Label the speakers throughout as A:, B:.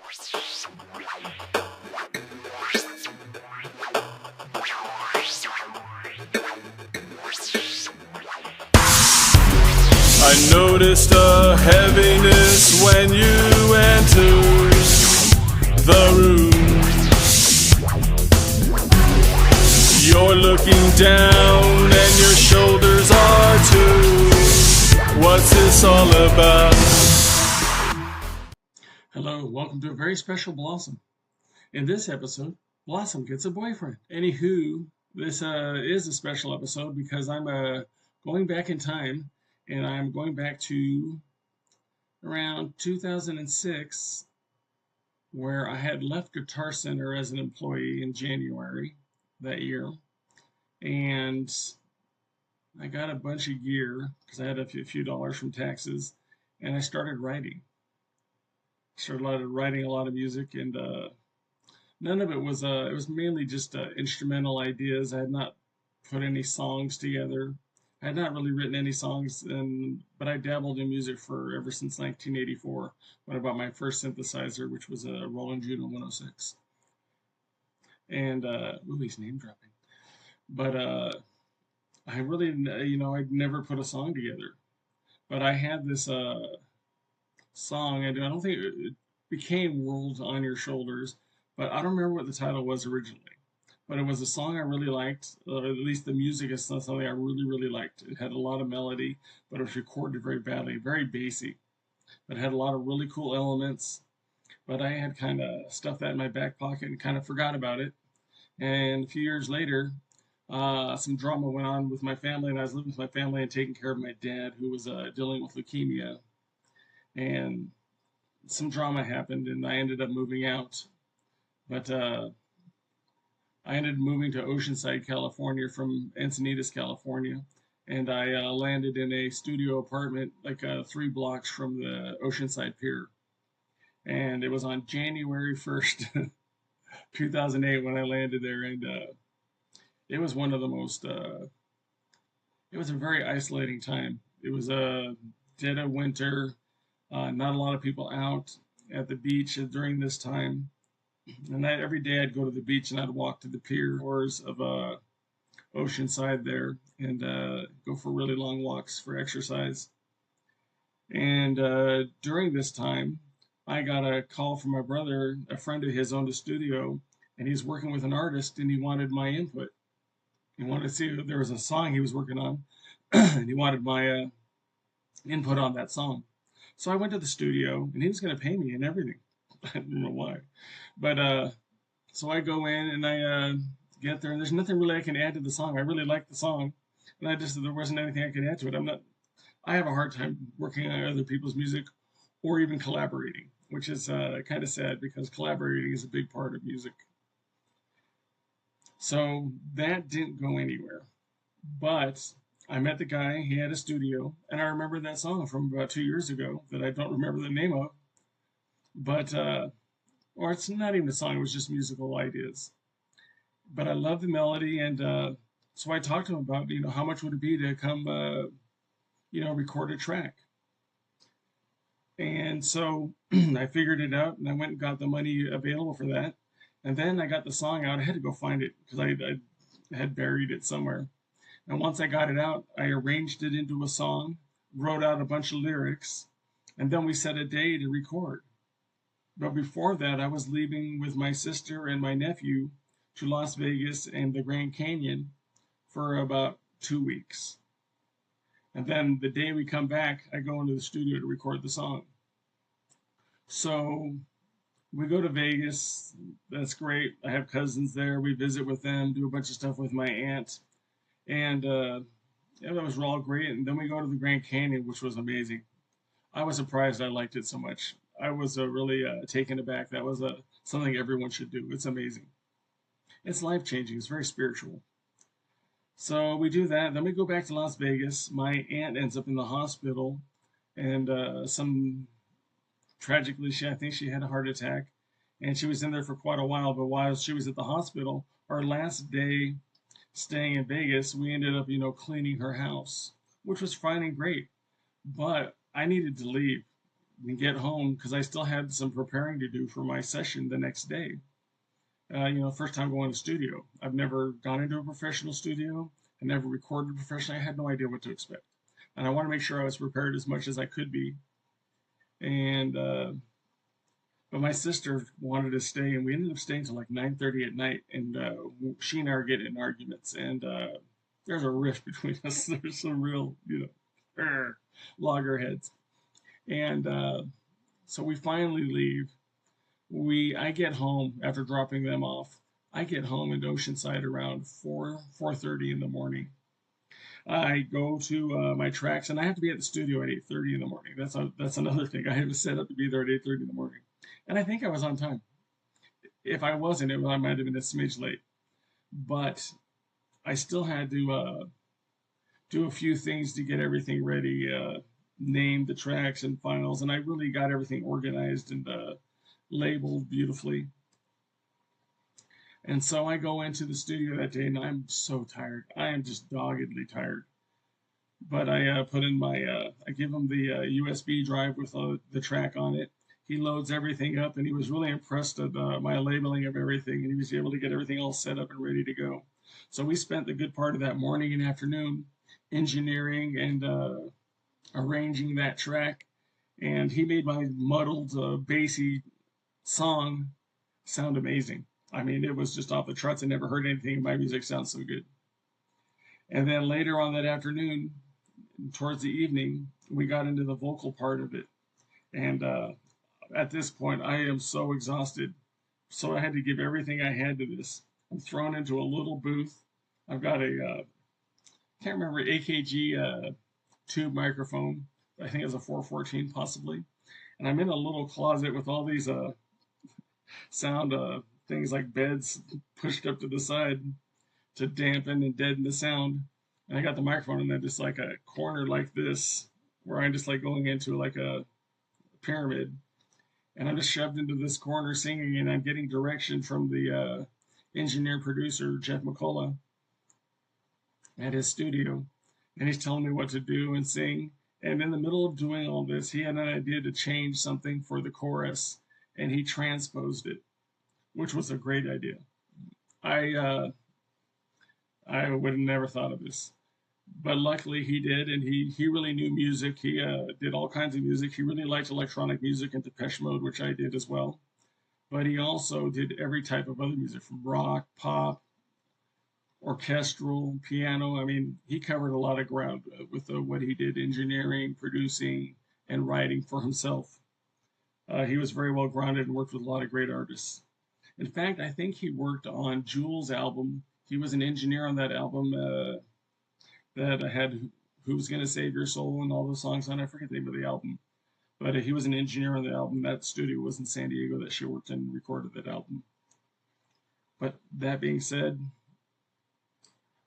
A: I noticed a heaviness when you entered the room. You're looking down and your shoulders are too. What's this all about?
B: Hello, welcome to a very special Blossom. In this episode, Blossom gets a boyfriend. Anywho, this is a special episode because I'm going back in time, and I'm going back to around 2006, where I had left Guitar Center as an employee in January that year, and I got a bunch of gear because I had a few dollars from taxes, and I started writing. Started writing a lot of music, and none of it was it was mainly just instrumental ideas. I had not put any songs together. I had not really written any songs, but I dabbled in music for ever since 1984 when I bought my first synthesizer, which was a Roland Juno 106. And ooh, he's name dropping. But I really, I'd never put a song together. But I had this song, and I don't think it became World on Your Shoulders, but I don't remember what the title was originally. But it was a song I really liked, or at least the music is something I really, really liked. It had a lot of melody, but it was recorded very badly, very bassy. But it had a lot of really cool elements. But I had kind of stuffed that in my back pocket and kind of forgot about it. And a few years later, some drama went on with my family, and I was living with my family and taking care of my dad, who was dealing with leukemia. And some drama happened, and I ended up moving out. But I ended up moving to Oceanside, California from Encinitas, California. And I landed in a studio apartment like 3 blocks from the Oceanside Pier. And it was on January 1st, 2008 when I landed there. And it was one of the most, it was a very isolating time. It was a dead of winter, not a lot of people out at the beach during this time. And every day I'd go to the beach and I'd walk to the piers of Oceanside there and go for really long walks for exercise. And during this time, I got a call from my brother. A friend of his owned a studio, and he's working with an artist, and he wanted my input. He wanted to see if there was a song he was working on, and he wanted my input on that song. So I went to the studio, and he was going to pay me and everything. I don't know why. But so I go in and I get there, and there's nothing really I can add to the song. I really like the song, and there wasn't anything I could add to it. I have a hard time working on other people's music or even collaborating, which is kind of sad because collaborating is a big part of music. So that didn't go anywhere. But I met the guy, he had a studio, and I remember that song from about 2 years ago that I don't remember the name of. But or it's not even a song, it was just musical ideas. But I love the melody, and so I talked to him about, how much would it be to come, record a track. And so I figured it out, and I went and got the money available for that. And then I got the song out. I had to go find it because I had buried it somewhere. And once I got it out, I arranged it into a song, wrote out a bunch of lyrics, and then we set a day to record. But before that, I was leaving with my sister and my nephew to Las Vegas and the Grand Canyon for about 2 weeks. And then the day we come back, I go into the studio to record the song. So we go to Vegas. That's great. I have cousins there. We visit with them, do a bunch of stuff with my aunt. And yeah, that was all great. And then we go to the Grand Canyon, which was amazing. I was surprised I liked it so much. I was really taken aback. That was something everyone should do. It's amazing. It's life-changing. It's very spiritual. So we do that. Then we go back to Las Vegas. My aunt ends up in the hospital, and tragically, I think she had a heart attack, and she was in there for quite a while. But while she was at the hospital, our last day staying in Vegas, we ended up, cleaning her house, which was fine and great. But I needed to leave. we get home because I still had some preparing to do for my session the next day. First time going to studio. I've never gone into a professional studio. I never recorded professionally. I had no idea what to expect, and I want to make sure I was prepared as much as I could be. And but my sister wanted to stay, and we ended up staying till like 9:30 at night. And she and I are getting in arguments, and there's a rift between us. There's some real, loggerheads. And so we finally leave. I get home after dropping them off. I get home in Oceanside around 4:30 in the morning. I go to my tracks, and I have to be at the studio at 8:30 in the morning. That's another thing. I have to set up to be there at 8:30 in the morning, and I think I was on time. If I wasn't, I might have been a smidge late. But I still had to do a few things to get everything ready, name the tracks and finals, and I really got everything organized and labeled beautifully. And so I go into the studio that day, and I'm so tired. I am just doggedly tired. But I give him the USB drive with the track on it. He loads everything up, and he was really impressed at my labeling of everything, and he was able to get everything all set up and ready to go. So we spent the good part of that morning and afternoon engineering and arranging that track, and he made my muddled, bassy song sound amazing. I mean, it was just off the charts. I never heard anything. My music sounds so good. And then later on that afternoon, towards the evening, we got into the vocal part of it. And at this point, I am so exhausted. So I had to give everything I had to this. I'm thrown into a little booth. I've got a, can't remember, AKG tube microphone. I think it's a 414 possibly. And I'm in a little closet with all these sound things like beds pushed up to the side to dampen and deaden the sound. And I got the microphone in there just like a corner like this, where I'm just like going into like a pyramid. And I'm just shoved into this corner singing, and I'm getting direction from the engineer producer, Jeff McCullough, at his studio. And he's telling me what to do and sing. And in the middle of doing all this, he had an idea to change something for the chorus, and he transposed it, which was a great idea. I uh, I would have never thought of this, but luckily he did, and he really knew music. He did all kinds of music. He really liked electronic music and Depeche Mode, which I did as well. But he also did every type of other music, from rock, pop, orchestral, piano. I mean, he covered a lot of ground with what he did, engineering, producing, and writing for himself. He was very well grounded and worked with a lot of great artists. In fact, I think he worked on Jewel's album. He was an engineer on that album that had "Who's Gonna Save Your Soul" and all those songs on. I forget the name of the album, but he was an engineer on the album. That studio was in San Diego that she worked in and recorded that album. But that being said,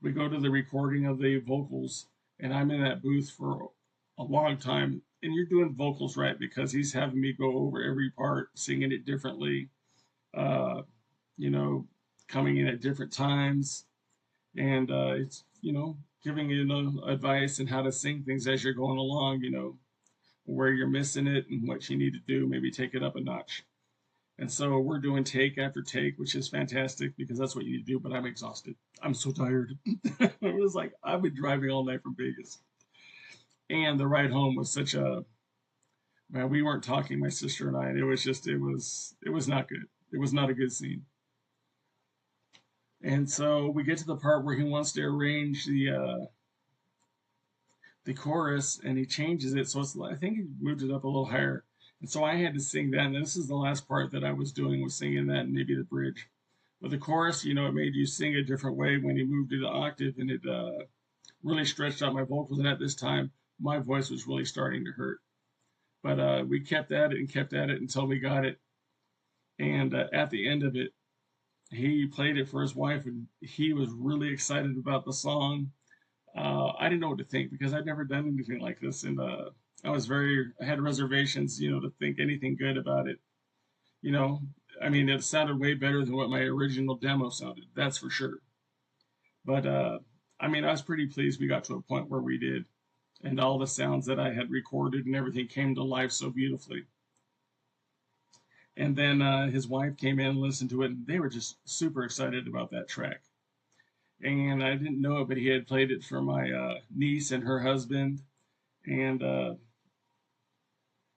B: we go to the recording of the vocals, and I'm in that booth for a long time. And you're doing vocals right, because he's having me go over every part, singing it differently, uh, you know, coming in at different times, and it's giving you advice and how to sing things as you're going along. Where you're missing it and what you need to do, maybe take it up a notch. And so we're doing take after take, which is fantastic because that's what you need to do. But I'm exhausted. I'm so tired. It was like I've been driving all night from Vegas, and the ride home was such a man. We weren't talking, my sister and I, and it was not good. It was not a good scene. And so we get to the part where he wants to arrange the chorus, and he changes it. So I think he moved it up a little higher. And so I had to sing that. And this is the last part that I was doing, was singing that and maybe the bridge. But the chorus, it made you sing a different way when he moved it to octave, and it really stretched out my vocals. And at this time, my voice was really starting to hurt. But we kept at it and kept at it until we got it. And at the end of it, he played it for his wife, and he was really excited about the song. I didn't know what to think because I'd never done anything like this, and I had reservations, to think anything good about it. You know, I mean, it sounded way better than what my original demo sounded. That's for sure. But I mean, I was pretty pleased we got to a point where we did. and all the sounds that I had recorded and everything came to life so beautifully. And then his wife came in and listened to it, and they were just super excited about that track. And I didn't know it, but he had played it for my niece and her husband. And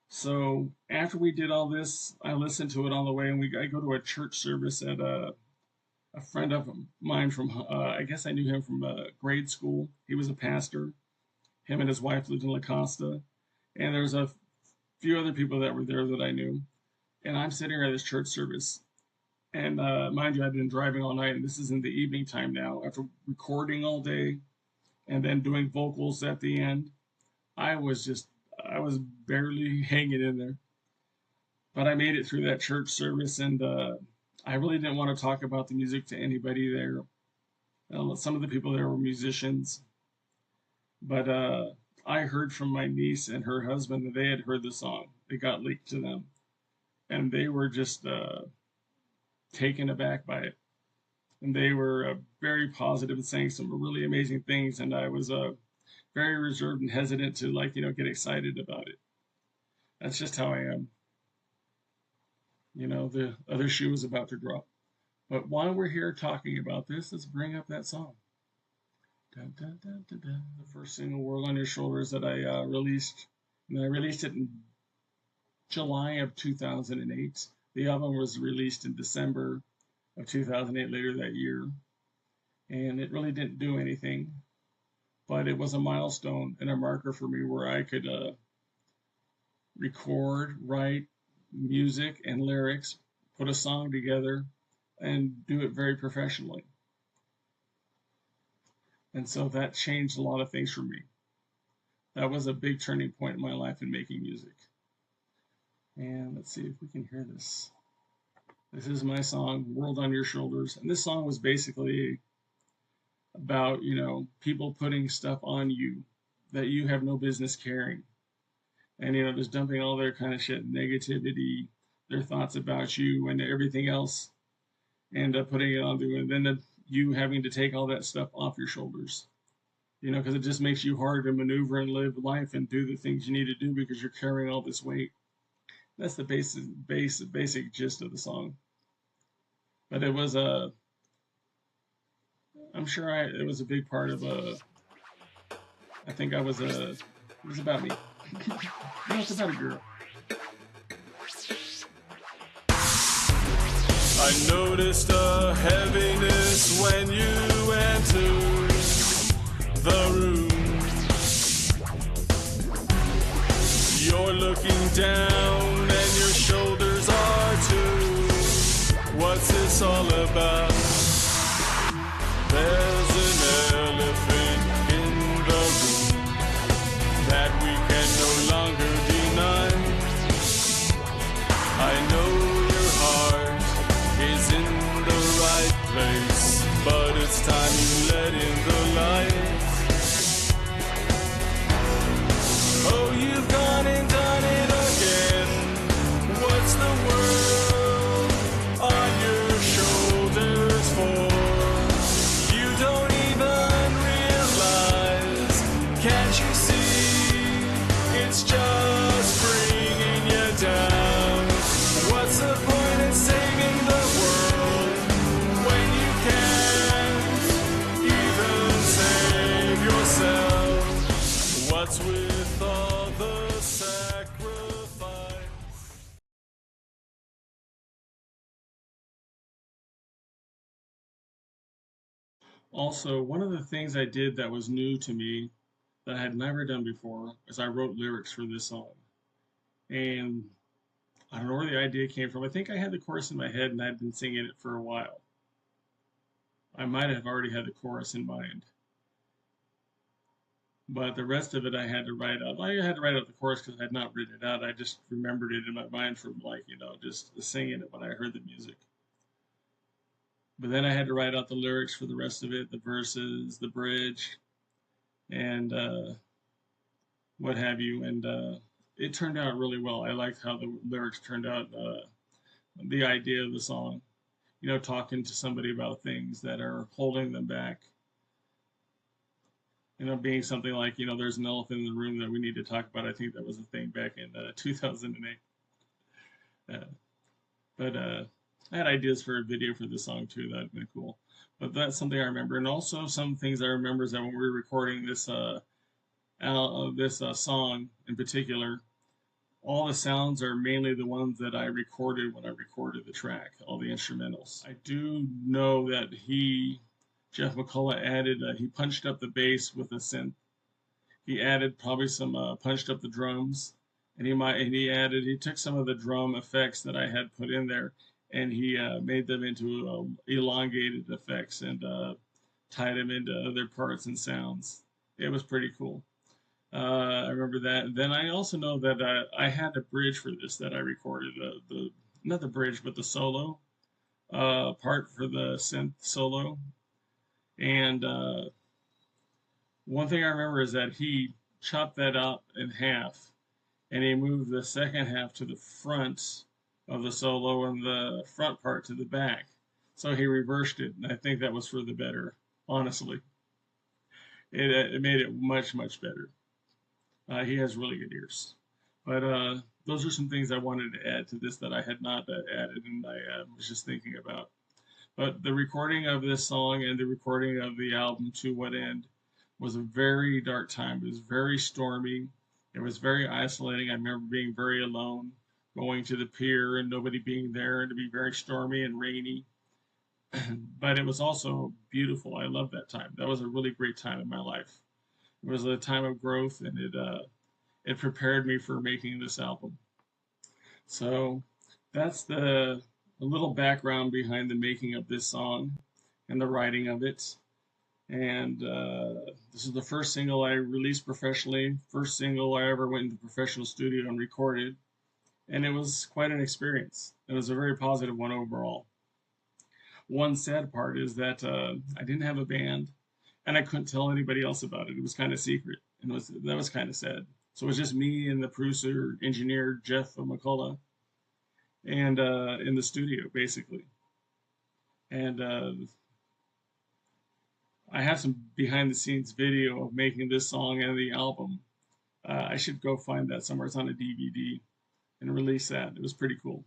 B: so after we did all this, I listened to it on the way, and I go to a church service at a friend of mine from, I guess I knew him from grade school. He was a pastor. Him and his wife lived in La Costa. And there's a few other people that were there that I knew. And I'm sitting at this church service. And mind you, I've been driving all night, and this is in the evening time now. After recording all day and then doing vocals at the end, I was just, I was barely hanging in there. But I made it through that church service, and I really didn't want to talk about the music to anybody there. Some of the people there were musicians, but I heard from my niece and her husband that they had heard the song. It got leaked to them, and they were just taken aback by it. And they were very positive and saying some really amazing things. And I was very reserved and hesitant to get excited about it. That's just how I am. The other shoe is about to drop. But while we're here talking about this, let's bring up that song. Dun, dun, dun, dun, dun. The first single, "World on Your Shoulders," that I released. And I released it in July of 2008. The album was released in December of 2008, later that year. And it really didn't do anything, but it was a milestone and a marker for me where I could record, write music and lyrics, put a song together, and do it very professionally. And so that changed a lot of things for me. That was a big turning point in my life in making music. And let's see if we can hear this. This is my song, "World on Your Shoulders." And this song was basically about, people putting stuff on you that you have no business carrying. And, just dumping all their kind of shit, negativity, their thoughts about you and everything else, and putting it on you. And then you having to take all that stuff off your shoulders, because it just makes you hard to maneuver and live life and do the things you need to do because you're carrying all this weight. That's the basic gist of the song. But it was I'm sure it was a big part of I think it was about me. No, it's about a girl.
A: I noticed a heaviness when you entered the room. You're looking down and your shoulders are too. What's this all about? There's an elephant in the room that we can no longer deny. I know your heart is in the right place, but it's time you let in the light. Oh, you've gone and done it again. What's the world on your shoulders for? You don't even realize. Can't you see? It's just bringing you down. What's the point in saving the world when you can't even save yourself? What's with all the sacrifice?
B: Also, one of the things I did that was new to me that I had never done before is I wrote lyrics for this song. And I don't know where the idea came from. I think I had the chorus in my head and I'd been singing it for a while. I might have already had the chorus in mind. But the rest of it I had to write out. I had to write out the chorus because I had not written it out. I just remembered it in my mind from just singing it when I heard the music. But then I had to write out the lyrics for the rest of it, the verses, the bridge, and what have you. And it turned out really well. I liked how the lyrics turned out, the idea of the song, talking to somebody about things that are holding them back. being something like, there's an elephant in the room that we need to talk about. I think that was a thing back in 2008. But I had ideas for a video for this song too. That'd been cool. But that's something I remember. And also some things I remember is that when we were recording this song in particular, all the sounds are mainly the ones that I recorded when I recorded the track, all the instrumentals. I do know that Jeff McCullough added, he punched up the bass with a synth. He added probably some, punched up the drums, and he took some of the drum effects that I had put in there, and he made them into elongated effects and tied them into other parts and sounds. It was pretty cool. I remember that. Then I also know that I had a bridge for this that I recorded, not the bridge, but the solo part for the synth solo. And one thing I remember is that he chopped that up in half, and he moved the second half to the front of the solo and the front part to the back. So he reversed it, and I think that was for the better, honestly. It made it much, much better. He has really good ears. But those are some things I wanted to add to this that I had not added and I was just thinking about. But the recording of this song and the recording of the album To What End was a very dark time. It was very stormy. It was very isolating. I remember being very alone, going to the pier and nobody being there, and to be very stormy and rainy. But it was also beautiful. I loved that time. That was a really great time in my life. It was a time of growth, and it prepared me for making this album. So that's a little background behind the making of this song and the writing of it. And this is the first single I released professionally, first single I ever went into the professional studio and recorded, and it was quite an experience. It was a very positive one overall. One sad part is that I didn't have a band, and I couldn't tell anybody else about it. It was kind of secret, and that was kind of sad. So it was just me and the producer, engineer Jeff McCullough, and in the studio basically. And I have some behind the scenes video of making this song and the album. I should go find that somewhere. It's on a DVD and release that. It was pretty cool.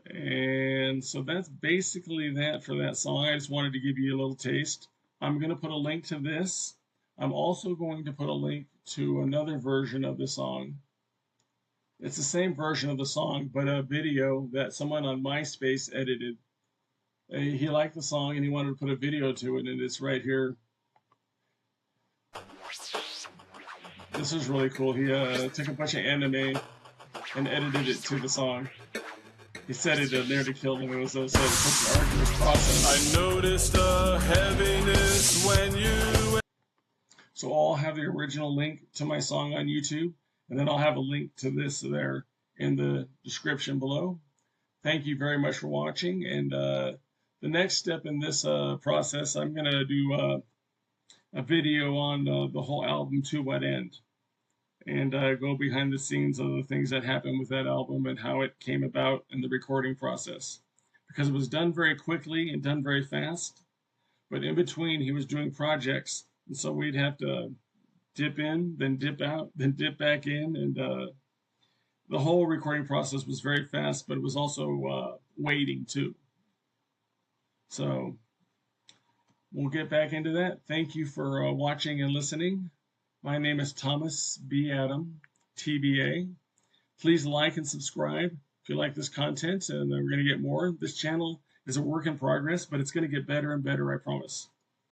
B: And so that's basically that for that song. I just wanted to give you a little taste. I'm going to put a link to this. I'm also going to put a link to another version of the song. It's the same version of the song, but a video that someone on MySpace edited. He liked the song and he wanted to put a video to it, and it's right here. This is really cool. He took a bunch of anime and edited it to the song. He said it nearly killed him. It was such an arduous process.
A: I noticed a heaviness when you...
B: So I'll have the original link to my song on YouTube, and then I'll have a link to this there in the description below. Thank you very much for watching, and the next step in this process, I'm going to do a video on the whole album To What End, and go behind the scenes of the things that happened with that album and how it came about in the recording process. Because it was done very quickly and done very fast, but in between he was doing projects, and so we'd have to dip in, then dip out, then dip back in, and the whole recording process was very fast, but it was also waiting too. So we'll get back into that. Thank you for watching and listening. My name is Thomas B. Adam, t.b.a. Please like and subscribe if you like this content, and we're going to get more. This channel is a work in progress, but it's going to get better and better, I promise.